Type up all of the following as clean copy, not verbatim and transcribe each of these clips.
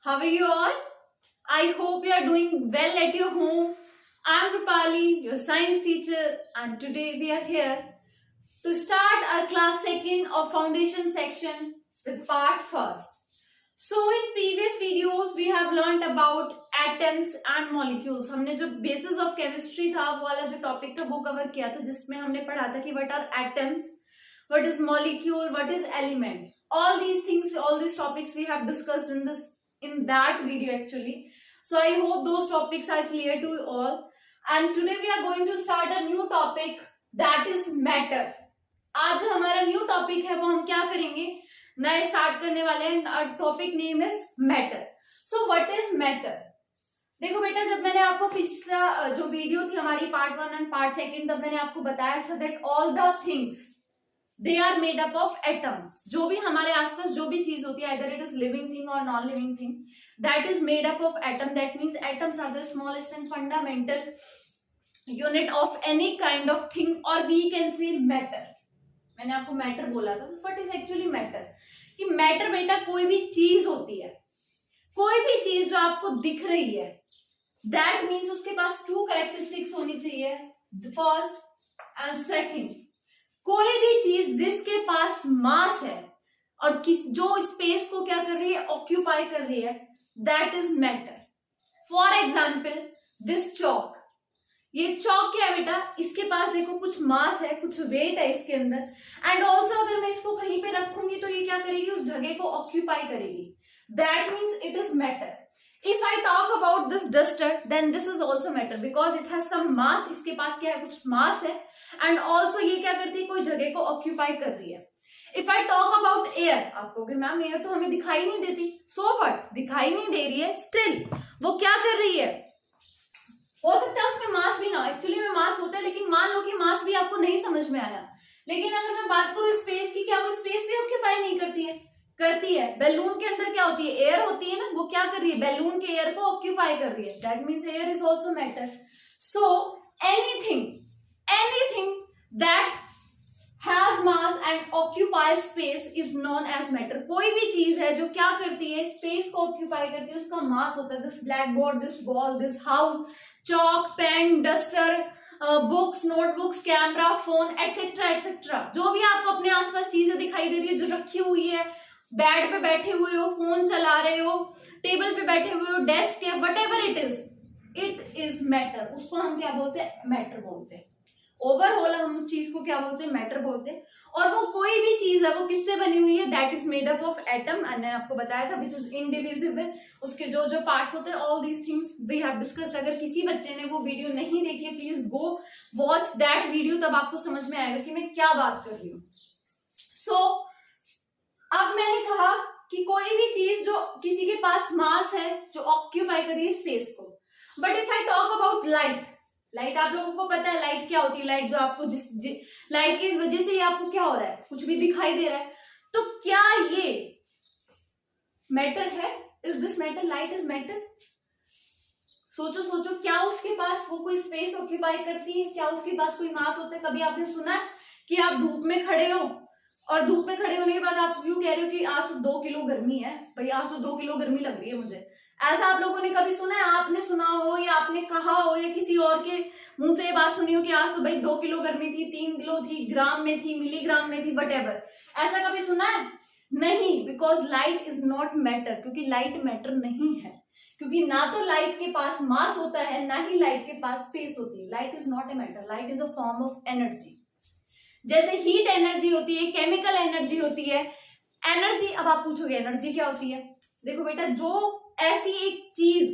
How are you all? I hope you are doing well at your home. I am Rupali, your science teacher, and today we are here to start our class second of foundation section with part first. So in previous videos we have learnt about atoms and molecules. हमने जो basis of chemistry था वो वाला जो topic था वो cover किया था, जिसमें हमने पढ़ा था कि what are atoms, what is molecule, what is element. All these things, all these topics we have discussed in that video actually. So I hope those topics are clear to you all. And today we are going to start a new topic, that is matter. आज जो हमारा new topic है वो हम क्या करेंगे, नए start करने वाले हैं. Topic name is matter. So what is matter? देखो बेटा, जब मैंने आपको पिछला जो वीडियो थी हमारी पार्ट 1 एंड पार्ट 2, तब मैंने आपको बताया था that all the things they are made up of atoms. जो भी हमारे आसपास जो भी चीज होती है, either it is living thing और non living thing, that is made up of atom. That means atoms are the smallest and fundamental unit of any kind of thing, और वी कैन सी मैटर. मैंने आपको matter बोला था. What is actually matter? कि matter बेटा कोई भी चीज होती है, कोई भी चीज जो आपको दिख रही है, दैट मीन्स उसके पास टू कैरेक्टरिस्टिक्स होनी चाहिए, फर्स्ट एंड सेकंड. कोई भी चीज जिसके पास मास है और जो स्पेस को क्या कर रही है, ऑक्यूपाई कर रही है, that is matter. For example this chalk. ये चौक क्या है बेटा? इसके पास देखो कुछ मास है, कुछ वेट है इसके अंदर, एंड ऑल्सो अगर मैं इसको कहीं पे रखूंगी तो ये क्या करेगी, उस जगह को ऑक्यूपाई करेगी. That means it is matter. If I talk about this duster, then this is also matter because it has some mass. इसके पास क्या है, कुछ मास है, and also ये क्या करती है, कोई जगह को ऑक्यूपाई कर रही है. If I talk about air, आप कहोगे मैम एयर तो हमें दिखाई नहीं देती. So what? दिखाई नहीं दे रही है, still वो क्या कर रही है? हो सकता है उसमें मास भी ना हो, एक्चुअली में मास होता है, लेकिन मान लो कि मास भी आपको नहीं समझ में आया. लेकिन अगर मैं बात करूं स्पेस की, क्या वो स्पेस भी ऑक्यूपाई नहीं करती है? करती है. बैलून के अंदर क्या होती है, एयर होती है ना, वो क्या कर रही है, बैलून के एयर को ऑक्यूपाई कर रही है. That means air is also matter. So anything that has mass and occupy space is known as matter. कोई भी चीज है जो क्या करती है, स्पेस को ऑक्यूपाई करती है, उसका मास होता है. This blackboard, this ball, this house, chalk, pen, duster, books, notebooks, camera, phone, etcetera etcetera. जो भी आपको अपने आसपास चीजें दिखाई दे रही है, जो रखी हुई है, बेड पे बैठे हुए हो, फोन चला रहे हो, टेबल पे बैठे हुए हो, डेस्क है, what ever it is matter. उसको हम क्या बोलते हैं, मैटर बोलते हैं. ओवरऑल हम उस चीज को क्या बोलते हैं, मैटर बोलते हैं. और वो कोई भी चीज है वो किससे बनी हुई है, that is made up of atom. मैंने आपको बताया था विच इज इनडिविजिबल. उसके जो जो पार्ट्स होते हैं, all these things we have discussed. अगर किसी बच्चे ने वो वीडियो नहीं देखी है, please go watch that video, तब आपको समझ में आएगा कि मैं क्या बात कर रही हूँ. सो अब मैंने कहा कि कोई भी चीज जो किसी के पास मास है, जो ऑक्यूपाई कर रही है स्पेस को. But if I talk about light, light आप लोगों को पता है लाइट क्या होती है. लाइट जो आपको लाइट की वजह से आपको क्या हो रहा है, कुछ भी दिखाई दे रहा है. तो क्या ये मैटर है? Is this matter? Light is matter. सोचो सोचो, क्या उसके पास वो कोई स्पेस ऑक्यूपाई करती है? क्या उसके पास कोई मास होता है? कभी आपने सुना है कि आप धूप में खड़े हो और धूप में खड़े होने के बाद आप यूं कह रहे हो कि आज तो 2 किलो गर्मी है, भाई आज तो 2 किलो गर्मी लग रही है मुझे. ऐसा आप लोगों ने कभी सुना है? आपने सुना हो या आपने कहा हो या किसी और के मुंह से ये बात सुनी हो कि आज तो भाई 2 किलो गर्मी थी, 3 किलो थी, ग्राम में थी, मिलीग्राम में थी, वटएवर. ऐसा कभी सुना है? नहीं. Because light is not matter. क्योंकि लाइट मैटर नहीं है. क्योंकि ना तो लाइट के पास मास होता है, ना ही लाइट के पास स्पेस होती है. Light is not a matter. Light is a form of energy. जैसे हीट एनर्जी होती है, केमिकल एनर्जी होती है, एनर्जी. अब आप पूछोगे एनर्जी क्या होती है? देखो बेटा, जो ऐसी एक चीज,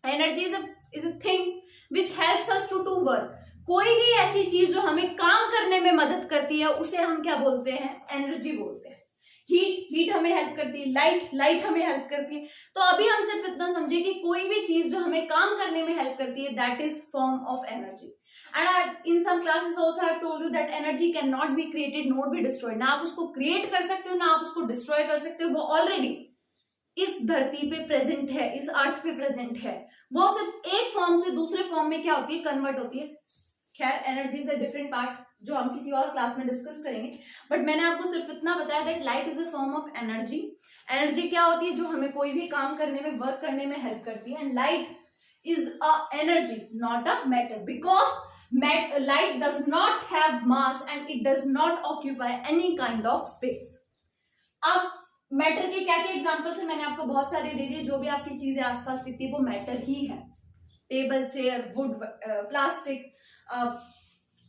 energy is a thing which helps us to do work. कोई भी ऐसी चीज जो हमें काम करने में मदद करती है, उसे हम क्या बोलते हैं, एनर्जी बोलते हैं. हीट हमें हेल्प करती है, लाइट हमें हेल्प करती है. तो अभी हम सिर्फ इतना समझे कि कोई भी चीज जो हमें काम करने में हेल्प करती है, that is form of energy. And in some classes also I have told you that energy cannot be created nor be destroyed. ना आप उसको create कर सकते हो, ना आप उसको destroy कर सकते हो. वो already इस धरती पे प्रेजेंट है, इस अर्थ पे प्रेजेंट है. वो सिर्फ एक फॉर्म से दूसरे फॉर्म में क्या होती है, कन्वर्ट होती है. खैर, energy is a different part, जो हम किसी और क्लास में डिस्कस करेंगे, बट मैंने आपको सिर्फ इतना बताया that light is a form of energy. Energy क्या होती है? जो हमें कोई भी काम करने में, वर्क करने में हेल्प करती है। And light is a energy, not a matter, because light does not have mass and it does not occupy any kind of space. अब मैटर के क्या क्या एग्जांपल्स है? मैंने आपको बहुत सारे दे दिए। जो भी आपकी चीजें आसपास दिखती है वो मैटर ही है। Table, chair, would, plastic,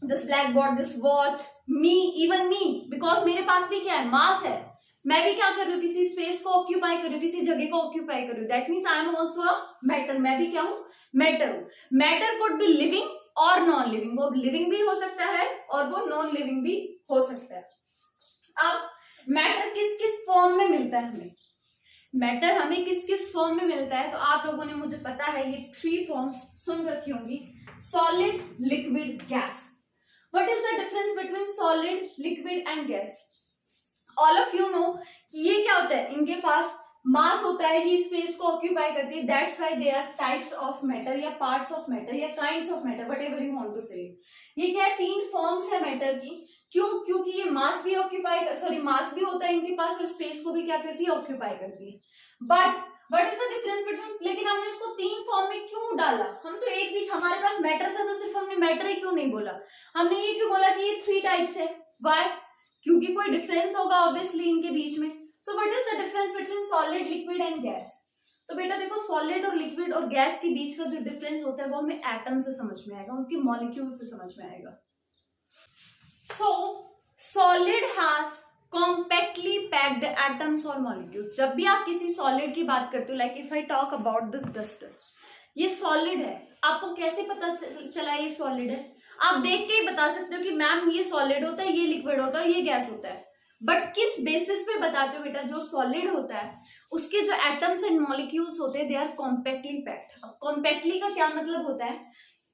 this blackboard, this watch, me, even me, because मेरे पास भी क्या है? मास है। मैं भी क्या कर रही हूँ? किसी स्पेस को ऑक्यूपाई कर रही हूँ, किसी जगह को ऑक्यूपाई कर रही हूँ। That means I am also a matter. मैं भी क्या हूँ? मैटर हूँ। मैटर कुड बी लिविंग और नॉन लिविंग। वो लिविंग भी हो सकता है और वो नॉन लिविंग भी हो सकता है। अब मैटर किस किस फॉर्म में मिलता है हमें? मैटर हमें किस किस फॉर्म में मिलता है? तो आप लोगों ने, मुझे पता है, ये 3 फॉर्म्स सुन रखी होंगी: solid, liquid, gas. What is the difference between solid, liquid and gas? All of you know कि ये क्या होता है? इनके पास मास होता है, ये स्पेस को ऑक्यूपाई करती है। That's why they are types of matter या पार्ट्स ऑफ मैटर या kinds of matter, whatever you want to say. ये क्या है? 3 फॉर्म्स है मैटर की। क्यों? क्योंकि ये मास भी मास भी होता है इनके पास और स्पेस को भी क्या करती है? ऑक्यूपाई करती है। But what is the difference between, लेकिन हमने इसको 3 फॉर्म में क्यों डाला? हम तो एक भी, हमारे पास मैटर था तो सिर्फ हमने मैटर ही क्यों नहीं बोला? हमने ये क्यों बोला कि ये 3 टाइप्स है? व्हाई? क्योंकि कोई डिफरेंस होगा ऑब्वियसली इनके बीच में। So what is the difference between solid, liquid and gas? तो बेटा देखो, सॉलिड और लिक्विड और गैस के बीच का जो डिफरेंस होता है वो हमें एटम से समझ में आएगा, उसकी मॉलिक्यूल से समझ में आएगा। सो solid has compactly packed atoms और मॉलिक्यूल। जब भी आप किसी सॉलिड की बात करते हो, like if I talk about this duster, ये सॉलिड है। आपको कैसे पता चला ये सॉलिड है? आप देख के ही बता सकते हो कि मैम ये सॉलिड होता है, ये लिक्विड होता है, ये गैस होता है। बट किस बेसिस पे बताते हो बेटा? जो सॉलिड होता है उसके जो एटम्स एंड मॉलिक्यूल्स होते हैं दे आर कॉम्पैक्टली पैक्ड। अब कॉम्पैक्टली का क्या मतलब होता है?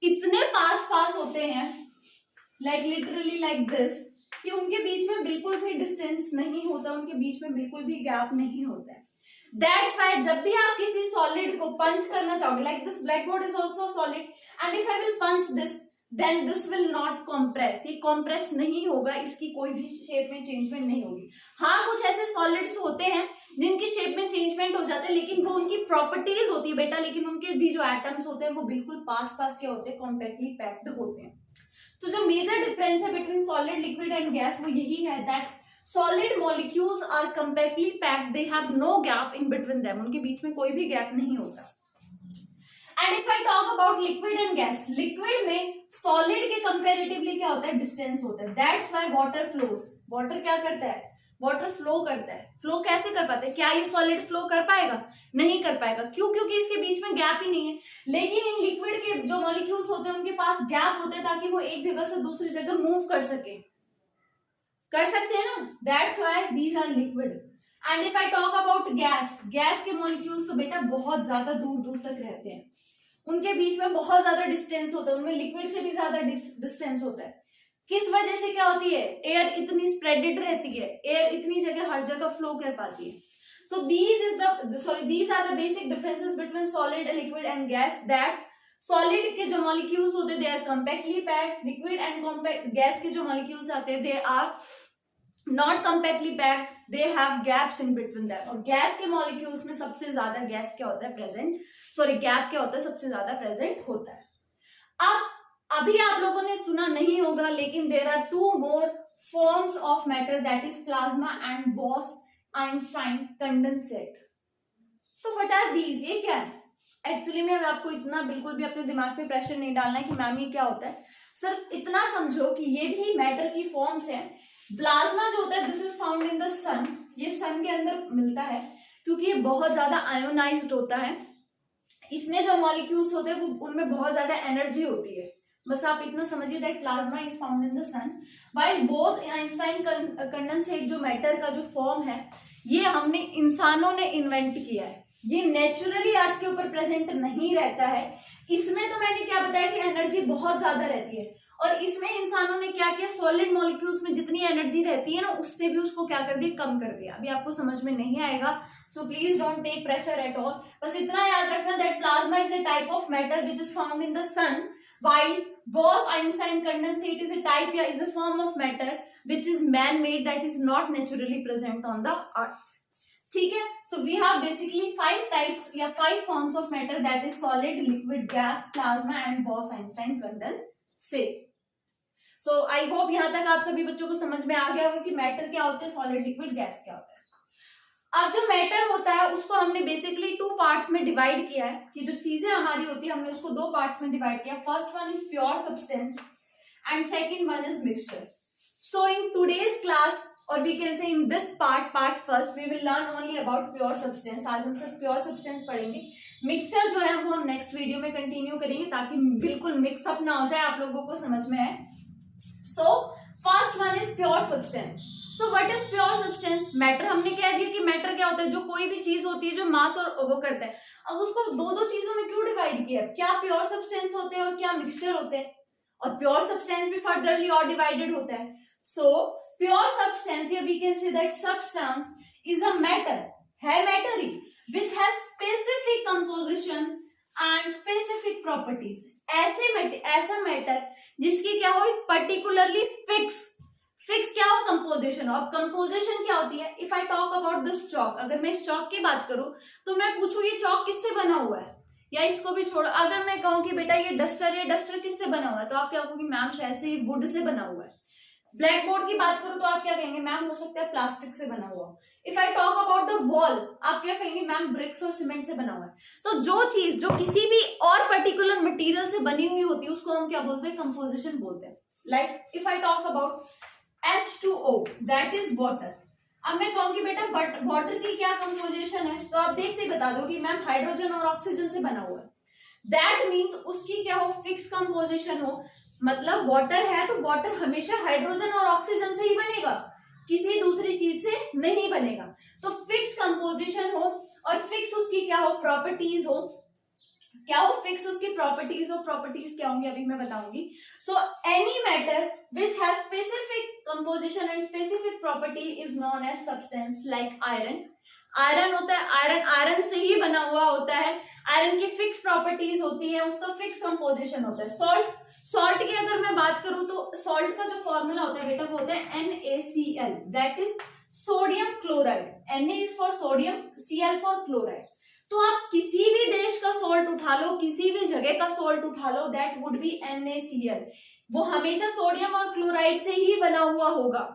इतने पास पास होते हैं, लाइक लिटरली लाइक दिस, कि उनके बीच में बिल्कुल भी डिस्टेंस नहीं होता, उनके बीच में बिल्कुल भी गैप नहीं होता है। दैट्स व्हाई जब भी आप किसी सॉलिड को पंच करना चाहोगे, like this blackboard is also solid, and if I will punch this then this will not compress. ये कॉम्प्रेस नहीं होगा, इसकी कोई भी शेप में चेंजमेंट नहीं होगी। हाँ, कुछ ऐसे सॉलिड्स होते हैं जिनकी शेप में चेंजमेंट हो जाता है, लेकिन वो उनकी प्रॉपर्टीज होती है बेटा, लेकिन उनके भी जो एटम्स होते हैं वो बिल्कुल पास पास के होते हैं, कॉम्पैक्टली पैक्ड होते हैं। तो जो मेजर डिफरेंस है between solid, liquid and gas वो यही है that solid molecules are compactly packed, they have no gap in between them, उनके बीच में कोई भी गैप नहीं होता। And if I talk about liquid and gas, liquid में सॉलिड के कंपैरेटिवली क्या होता है? डिस्टेंस होता है। That's why water flows. Water क्या करता है? वाटर फ्लो करता है। फ्लो कैसे कर पाता है? क्या ये सॉलिड फ्लो कर पाएगा? नहीं कर पाएगा। क्यों? क्योंकि इसके बीच में गैप ही नहीं है। लेकिन इन लिक्विड के जो मॉलिक्यूल्स होते हैं उनके पास गैप होते हैं ताकि वो एक जगह से दूसरी जगह मूव कर सकते हैं ना। That's why these are liquid. And if I talk about gas, gas के मॉलिक्यूल्स तो बेटा बहुत ज्यादा दूर दूर तक रहते हैं, उनके बीच में बहुत ज्यादा डिस्टेंस होता है, उनमें लिक्विड से भी ज्यादा डिस्टेंस होता है। किस वजह से क्या होती है? एयर इतनी स्प्रेडेड रहती है, एयर इतनी जगह हर जगह फ्लो कर पाती है। सो these are the basic differences between solid, liquid and gas, that solid के जो molecules होते हैं they are compactly packed, liquid and gas के जो molecules आते हैं they are not compactly packed, they have gaps in between them। और gas के मॉलिक्यूल्स में सबसे ज्यादा गैस क्या होता है? प्रेजेंट, गैप क्या होता है? सबसे ज्यादा प्रेजेंट होता है। अब अभी आप लोगों ने सुना नहीं होगा, लेकिन there are 2 more forms of matter, that is plasma and Bose-Einstein condensate। So what are these? ये क्या है? एक्चुअली में आपको इतना बिल्कुल भी अपने दिमाग पे प्रेशर नहीं डालना है कि मैम ये क्या होता है। सिर्फ इतना समझो कि ये भी मैटर की फॉर्म्स हैं। प्लाज्मा जो होता है this is found in the sun, ये सन के अंदर मिलता है क्योंकि ये बहुत ज्यादा आयोनाइज्ड होता है। इसमें जो मॉलिक्यूल्स होते हैं वो उनमें बहुत ज्यादा एनर्जी होती है। बस आप इतना समझिए that plasma is found in the sun, while Bose Einstein condensate जो मैटर का जो फॉर्म है ये हमने इंसानों ने इन्वेंट किया है। ये नेचुरली अर्थ के ऊपर प्रेजेंट नहीं रहता है। इसमें तो मैंने क्या बताया कि एनर्जी बहुत ज्यादा रहती है, और इसमें इंसानों ने क्या किया, सॉलिड मॉलिक्यूल्स में जितनी एनर्जी रहती है ना उससे भी उसको क्या कर दिया, कम कर दिया। अभी आपको समझ में नहीं आएगा, so please don't take pressure at all. बस इतना याद रखना that plasma is a type of matter which is found in the sun, while Bose-Einstein condensate is a type या is a form of matter which is man-made, that is not naturally present on the earth. ठीक है, so we have basically 5 types या 5 forms of matter, that is solid, liquid, gas, plasma and Bose-Einstein condensate. So I hope यहाँ तक आप सभी बच्चों को समझ में आ गया होगा कि मैटर क्या होते हैं, सॉलिड, लिक्विड, गैस क्या होता है. अब जो मैटर होता है उसको हमने बेसिकली 2 पार्ट्स में डिवाइड किया है, कि जो चीजें हमारी होती है हमने उसको 2 पार्ट्स में डिवाइड किया. First one is pure substance and second one is mixture. So in today's class और we can say in this part first we will learn only about pure substance. आज हम सिर्फ प्योर सब्सटेंस पढ़ेंगे. Mixture जो है वो हम next video में कंटिन्यू करेंगे ताकि बिल्कुल मिक्सअप ना हो जाए, आप लोगों को समझ में आए. So first one is pure substance. So what is pure substance? Matter हमने कह दिया कि मैटर क्या होता है, जो कोई भी चीज होती है जो मास और वो करता है. अब उसको 2 चीजों में क्यों डिवाइड किया? क्या प्योर सब्सटेंस होते हैं और क्या मिक्सचर होते हैं, और प्योर सब्सटेंस भी फर्दरली और डिवाइडेड होता है. सो प्योर सब्सटेंस या we can say that substance is a matter, है मैटर ही, which has specific composition and specific properties. ऐसा मैटर जिसकी क्या हो, पर्टिकुलरली फिक्स क्या हो, कंपोजिशन हो. अब कंपोजिशन क्या होती है? If I talk about this chalk, अगर मैं इस चॉक की बात करूं तो मैं पूछूं ये चॉक किससे बना हुआ है, या इसको भी छोड़ो, अगर मैं कहूं कि बेटा ये डस्टर किससे बना हुआ है, तो आप क्या कहोगे? मैम शायद से वुड से बना हुआ है. ब्लैक बोर्ड की बात करूं तो आप क्या कहेंगे? मैम हो सकता है प्लास्टिक से बना हुआ. If I talk about the wall, आप क्या कहेंगे? मैम ब्रिक्स और सीमेंट से बना हुआ है. तो जो चीज जो किसी भी और पर्टिकुलर मटेरियल से बनी हुई होती है उसको हम क्या बोलते हैं? कंपोजिशन बोलते हैं. Like if I talk about H2O, that is water. अब मैं कहूंगी बेटा वाटर की क्या कंपोजिशन है, तो आप देखते ही बता दो कि मैम हाइड्रोजन और ऑक्सीजन से बना हुआ है. दैट मीन्स उसकी क्या हो? फिक्स कंपोजिशन हो. मतलब वाटर है तो वाटर हमेशा हाइड्रोजन और ऑक्सीजन से ही बनेगा, किसी दूसरी चीज से नहीं बनेगा. तो फिक्स कंपोजिशन हो और फिक्स उसकी क्या हो? प्रॉपर्टीज हो. क्या हो? फिक्स उसकी प्रॉपर्टीज हो. प्रॉपर्टीज क्या होंगी अभी मैं बताऊंगी. So any matter which has specific composition and specific property is known as substance. Like iron होता है, आयरन से ही बना हुआ होता है. आयरन की फिक्स प्रॉपर्टीज होती है, उसका फिक्स कंपोजिशन होता है. सॉल्ट की अगर मैं बात करूं तो सॉल्ट का जो फॉर्मूला होता है बेटा वो होता है NaCl, that is sodium chloride. Na is for sodium, Cl for chloride. तो आप किसी भी देश का सॉल्ट उठा लो, किसी भी जगह का सॉल्ट उठा लो, दैट वुड बी NaCl. वो हमेशा सोडियम और क्लोराइड से ही बना हुआ होगा.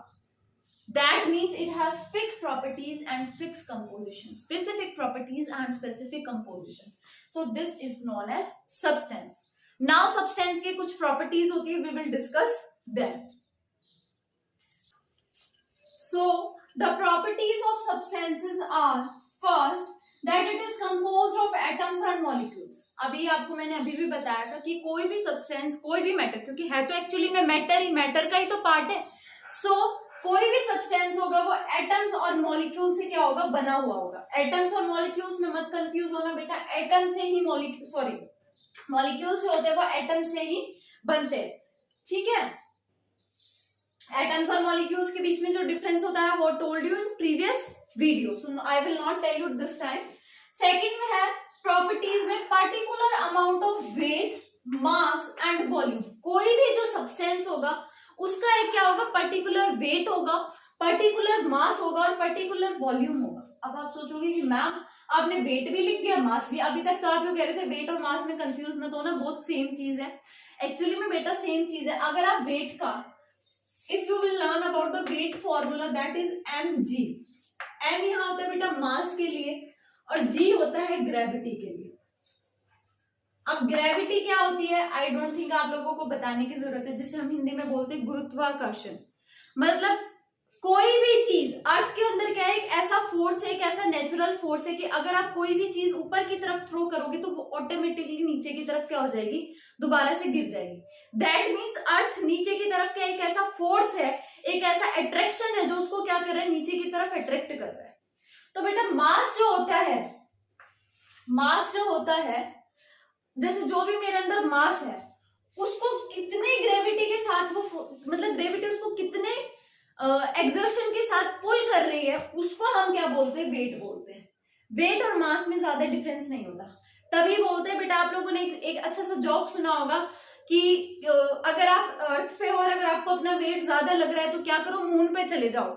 That means it has fixed properties and fixed composition, specific properties and specific composition. So this is known as substance. Now substance के कुछ properties होती है, we will discuss them. So the properties of substances are first that it is composed of atoms and molecules. अभी आपको मैंने अभी भी बताया था कि कोई भी सब्सटेंस, कोई भी मैटर, क्योंकि है तो एक्चुअली में मैटर का ही तो पार्ट है. सो कोई भी सब्सटेंस होगा वो एटम्स और मॉलिक्यूल से क्या होगा? बना हुआ होगा. एटम्स और मॉलिक्यूल्स में मत कंफ्यूज होना बेटा, एटम से ही मॉलिक्यूल्स जो होते हैं वो एटम से ही बनते हैं. ठीक है, एटम्स और मॉलिक्यूल्स के बीच में जो डिफरेंस होता है वो told you in previous video, so I will not tell you this time. Second में है प्रॉपर्टीज में particular amount of weight, mass and volume. कोई भी जो सब्सटेंस होगा उसका एक क्या होगा? पर्टिकुलर वेट होगा, पर्टिकुलर मास होगा और पर्टिकुलर वॉल्यूम होगा. अब आप सोचोगे कि मैम आपने वेट भी लिख दिया, मास भी. अभी तक तो आप लोग कह रहे थे वेट और मास में कंफ्यूज मत होना, बहुत सेम चीज है. एक्चुअली में बेटा सेम चीज है. अगर आप वेट का, if you will learn about the wait formula, that is mg. m यहाँ होता है बेटा मास के लिए और g होता है ग्रेविटी के लिए. अब ग्रेविटी क्या होती है? आई डोंट थिंक आप लोगों को बताने की जरूरत है, जिसे हम हिंदी में बोलते हैं गुरुत्वाकर्षण. मतलब कोई भी चीज अर्थ के अंदर क्या है? एक ऐसा फोर्स है, एक ऐसा नेचुरल फोर्स है कि अगर आप कोई भी चीज ऊपर की तरफ थ्रो करोगे तो वो ऑटोमेटिकली नीचे की तरफ क्या हो जाएगी? दोबारा से गिर जाएगी. दैट मीन्स अर्थ नीचे की तरफ क्या, एक ऐसा फोर्स है, एक ऐसा अट्रैक्शन है जो उसको क्या कर रहा है? नीचे की तरफ अट्रैक्ट कर रहा है. तो बेटा मास जो होता है, जैसे जो भी मेरे अंदर मास है उसको कितने ग्रेविटी के साथ वो, मतलब ग्रेविटी उसको कितने एक्सर्शन के साथ पुल कर रही है, उसको हम क्या बोलते हैं? वेट बोलते हैं. वेट और मास में ज्यादा डिफरेंस नहीं होता. तभी बोलते हैं बेटा, आप लोगों ने एक अच्छा सा जोक सुना होगा कि अगर आप अर्थ पे हो और अगर आपको अपना वेट ज्यादा लग रहा है तो क्या करो, मून पे चले जाओ,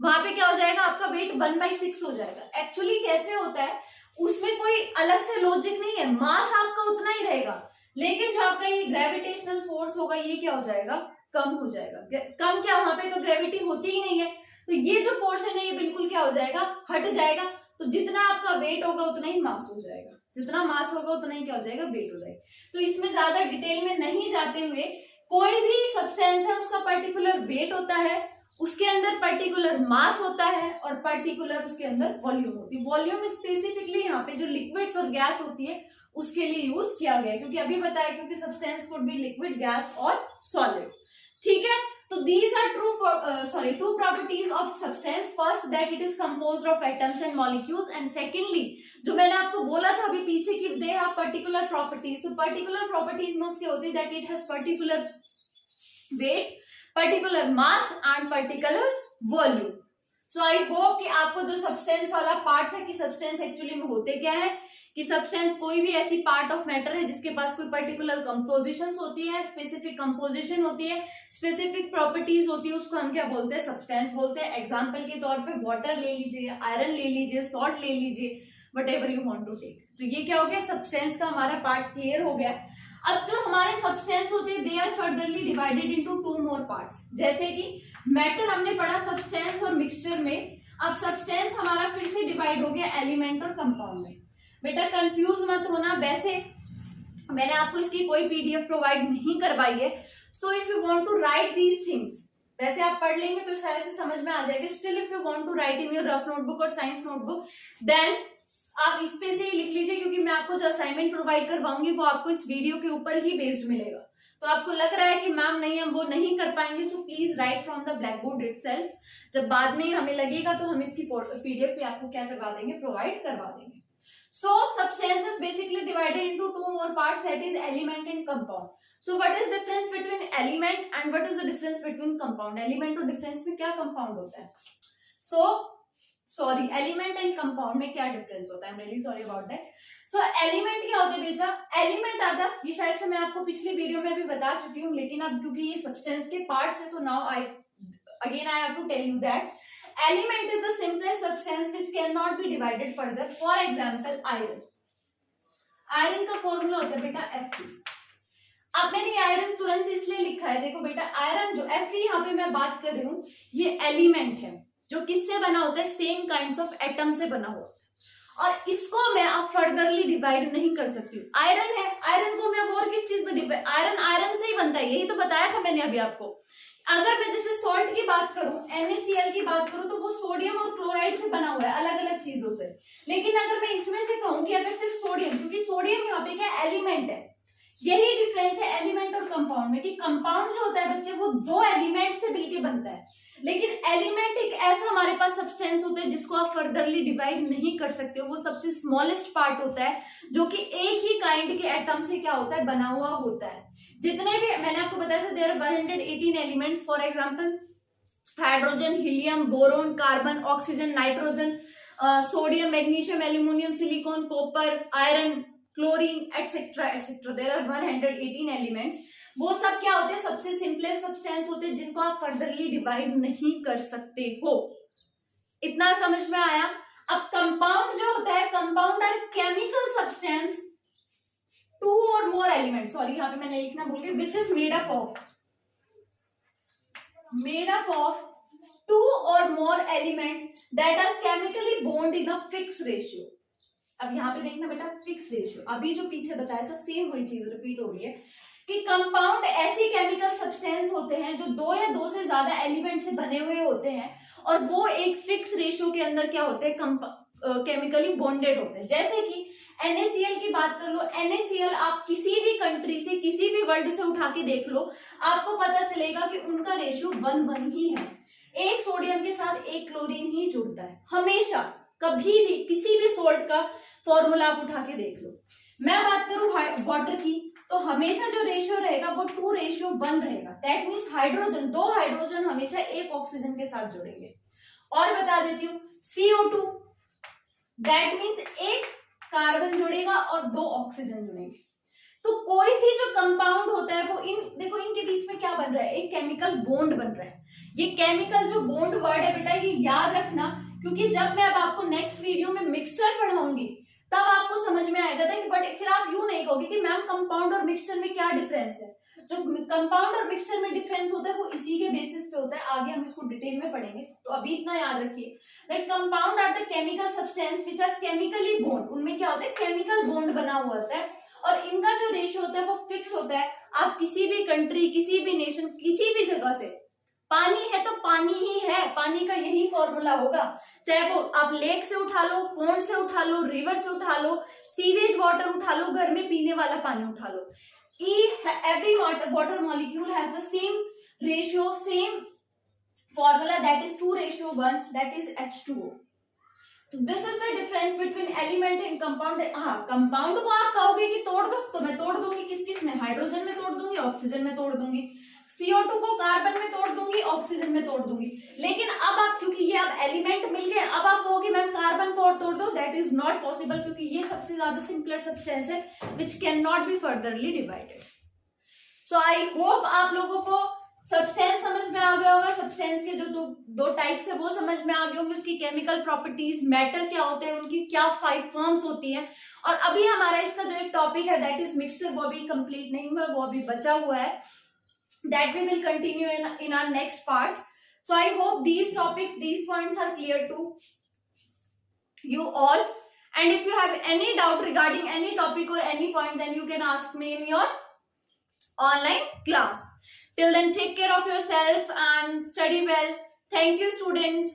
वहां पे क्या हो जाएगा, आपका वेट 1/6 हो जाएगा। एक्चुअली कैसे होता है, उसमें कोई अलग से लॉजिक नहीं है, मास आपका उतना ही रहेगा, लेकिन जो आपका ये ग्रेविटेशनल फोर्स होगा ये क्या हो जाएगा, कम हो जाएगा। कम क्या, वहां पे तो ग्रेविटी होती ही नहीं है, तो ये जो पोर्शन है ये बिल्कुल क्या हो जाएगा, हट जाएगा। तो जितना आपका वेट होगा उतना ही मास हो जाएगा, जितना मास होगा उतना ही क्या हो जाएगा, वेट हो जाएगा। तो इसमें ज्यादा डिटेल में नहीं जाते हुए, कोई भी सब्सटेंस है उसका पर्टिकुलर वेट होता है, उसके अंदर पर्टिकुलर मास होता है और पर्टिकुलर उसके अंदर वॉल्यूम होती है। वॉल्यूम स्पेसिफिकली यहाँ पे जो लिक्विड्स और गैस होती है उसके लिए यूज किया गया है, क्योंकि अभी बताया क्योंकि substance could be liquid, gas और सॉलिड। ठीक है, तो these are two properties of substance. First, that it is composed of atoms and molecules, and secondly, जो मैंने आपको बोला था अभी पीछे कि they have particular properties. तो particular properties में उसके होती है that it has particular weight, particular mass and particular volume. So I hope कि आपको जो substance वाला पार्ट था कि substance actually में होते क्या है, कि सब्सटेंस कोई भी ऐसी पार्ट ऑफ मैटर है जिसके पास कोई पर्टिकुलर कंपोजिशन होती है, स्पेसिफिक कंपोजिशन होती है, स्पेसिफिक प्रॉपर्टीज होती है, उसको हम क्या बोलते हैं, सब्सटेंस बोलते हैं। एग्जांपल के तौर पे वाटर ले लीजिए, आयरन ले लीजिए, सॉल्ट ले लीजिए, whatever you want to take. तो ये क्या हो गया, सब्सटेंस का हमारा पार्ट क्लियर हो गया। अब जो हमारे सब्सटेंस होते हैं they are furtherly divided into 2 more parts. जैसे कि मैटर हमने पढ़ा सब्सटेंस और मिक्सचर में, अब सब्सटेंस हमारा फिर से डिवाइड हो गया एलिमेंट और कंपाउंड में। बेटा कंफ्यूज मत होना, वैसे मैंने आपको इसकी कोई पीडीएफ प्रोवाइड नहीं करवाई है, so if you want to write these things, वैसे आप पढ़ लेंगे तो शायद से समझ में आ जाएगा। Still if you want to write in your rough notebook और साइंस नोटबुक, देन आप इस पे से ही लिख लीजिए, क्योंकि मैं आपको जो असाइनमेंट प्रोवाइड करवाऊंगी वो आपको इस वीडियो के ऊपर ही बेस्ड मिलेगा। तो आपको लग रहा है कि मैम नहीं हम वो नहीं कर पाएंगे, so please right from the black board itself. जब बाद में हमें लगेगा तो हम इसकी पीडीएफ पे आपको क्या करवा देंगे, प्रोवाइड करवा देंगे। So substance is basically divided into 2 more parts, that is element and compound. So what is difference between element and what is the difference between compound? Element और difference में क्या compound होता है? So sorry, element and compound में क्या difference होता है? I'm really sorry about that. So element क्या होते हैं बेटा? Element are the, ये शायद से मैं आपको पिछली वीडियो में भी बता चुकी हूँ, लेकिन अब क्योंकि ये substance के parts है तो now I have to tell you that element is the simplest substance which cannot be divided further. For example, iron. Iron का फॉर्मूला होता है बेटा Fe। अब मैंने आयरन तुरंत इसलिए लिखा है, देखो बेटा आयरन जो Fe यहाँ पे मैं बात कर रही हूँ, ये एलिमेंट है जो किससे बना होता है, सेम काइंड्स ऑफ एटम से बना हुआ, और इसको मैं अब फर्दरली डिवाइड नहीं कर सकती हूँ। आयरन है, आयरन को मैं और किस चीज में डिवाइड, आयरन से ही बनता है, यही तो बताया था मैंने अभी आपको। अगर मैं जैसे सॉल्ट की बात करूं, NaCl की बात करूं, तो वो सोडियम और क्लोराइड से बना हुआ है, अलग अलग चीजों से। लेकिन अगर मैं इसमें से कहूं कि अगर सिर्फ सोडियम, क्योंकि सोडियम यहाँ पे क्या एलिमेंट है, यही डिफरेंस है एलिमेंट और कंपाउंड में, कि कंपाउंड जो होता है बच्चे वो 2 एलिमेंट से मिलकर बनता है, लेकिन एलिमेंट एक ऐसा हमारे पास सब्सटेंस होता है जिसको आप फर्दरली डिवाइड नहीं कर सकते हो। वो सबसे स्मॉलेस्ट पार्ट होता है जो कि एक ही काइंड के एटम से क्या होता है, बना हुआ होता है। जितने भी मैंने आपको बताया था there are 118 elements, for example hydrogen, helium, boron, carbon, oxygen, nitrogen, sodium, magnesium, aluminium, silicon, copper, iron, chlorine etcetera etcetera, there are 118 elements. वो सब क्या होते हैं, सबसे सिंपलेस्ट सब्सटेंस होते हैं जिनको आप फर्दरली डिवाइड नहीं कर सकते हो। इतना समझ में आया। अब कंपाउंड जो होता है, compound are chemical substance 2 or more elements, sorry यहाँ पे मैंने लिखना भूल गई, which is made up of 2 or more element that are chemically bound in a fixed ratio। अब यहाँ पे देखना बेटा फिक्स रेशियो, अभी जो पीछे बताया था सेम वही चीज रिपीट हो रही है कि कंपाउंड ऐसी केमिकल सब्सटेंस होते हैं जो 2 या 2 से ज्यादा एलिमेंट से बने हुए होते हैं, और वो एक फिक्स रेशियो के अंदर क्या होते हैं, केमिकली बॉन्डेड होते हैं। जैसे कि NaCl की बात कर लो, NaCl आप किसी भी कंट्री से, किसी भी वर्ल्ड से उठा के देख लो, आपको पता चलेगा कि उनका रेशियो 1:1 ही है। एक सोडियम के साथ एक क्लोरीन ही जुड़ता है हमेशा, कभी भी किसी भी सोल्ट का फॉर्मूला आप उठा के देख लो। मैं बात करूं वाटर की, तो हमेशा जो रेशियो रहेगा वो 2:1 रहेगा। दैट मीन्स हाइड्रोजन, 2 हाइड्रोजन हमेशा एक ऑक्सीजन के साथ जुड़ेंगे। और बता देती हूँ CO2, दैट मीन्स एक कार्बन जुड़ेगा और 2 ऑक्सीजन जुड़ेंगे। तो कोई भी जो कंपाउंड होता है वो देखो इनके बीच में क्या बन रहा है, एक केमिकल बॉन्ड बन रहा है। ये केमिकल जो बॉन्ड वर्ड है बेटा, ये याद रखना, क्योंकि जब मैं अब आपको नेक्स्ट वीडियो में मिक्सचर पढ़ाऊंगी तब आपको समझ में आएगा था। बट फिर आप यूं नहीं कहोगे कि मैम कंपाउंड और मिक्सचर में क्या डिफरेंस है। जो कंपाउंड और मिक्सचर में डिफरेंस होता है वो इसी के बेसिस पे होता है, आगे हम इसको डिटेल में पढ़ेंगे। तो अभी इतना याद रखिए that compound are the chemical substance which are chemically bond. उनमें क्या होता है, केमिकल बॉन्ड बना हुआ होता है, और इनका जो रेशियो होता है वो फिक्स होता है। आप किसी भी कंट्री, किसी भी नेशन, किसी भी जगह से, पानी है तो पानी ही है, पानी का यही फॉर्मूला होगा, चाहे वो आप लेक से उठा लो, पोंड से उठा लो, रिवर से उठा लो, सीवेज वाटर उठा लो, घर में पीने वाला पानी उठा लो। Every water molecule has the same ratio, same formula, that is 2:1, that is H2O. This is the difference between element and compound. हाँ, कंपाउंड को आप कहोगे कि तोड़ दो तो मैं तोड़ दूंगी, किस किस में, हाइड्रोजन में तोड़ दूंगी, ऑक्सीजन में तोड़ दूंगी, CO2 को कार्बन में तोड़ दूंगी, ऑक्सीजन में तोड़ दूंगी। लेकिन अब आप, क्योंकि ये अब एलिमेंट मिल गए, अब आप कहोगे मैम कार्बन को और तोड़ दो, दैट इज नॉट पॉसिबल, क्योंकि ये सबसे ज्यादा सिंपलर सब्सटेंस है which can not be furtherly divided. So I hope आप लोगों को सब्सटेंस समझ में आ गया होगा, सब्सटेंस के जो दो टाइप्स है वो समझ में आ गए होंगे, उसकी केमिकल प्रॉपर्टीज, मैटर क्या होते हैं, उनकी क्या 5 फॉर्म्स होती हैं। और अभी हमारा इसका जो एक टॉपिक है दैट इज मिक्सचर, वो अभी कंप्लीट नहीं हुआ, वो अभी बचा हुआ है, that we will continue in our next part. So I hope these topics, these points are clear to you all, and if you have any doubt regarding any topic or any point, then you can ask me in your online class. Till then, take care of yourself and study well. Thank you, students.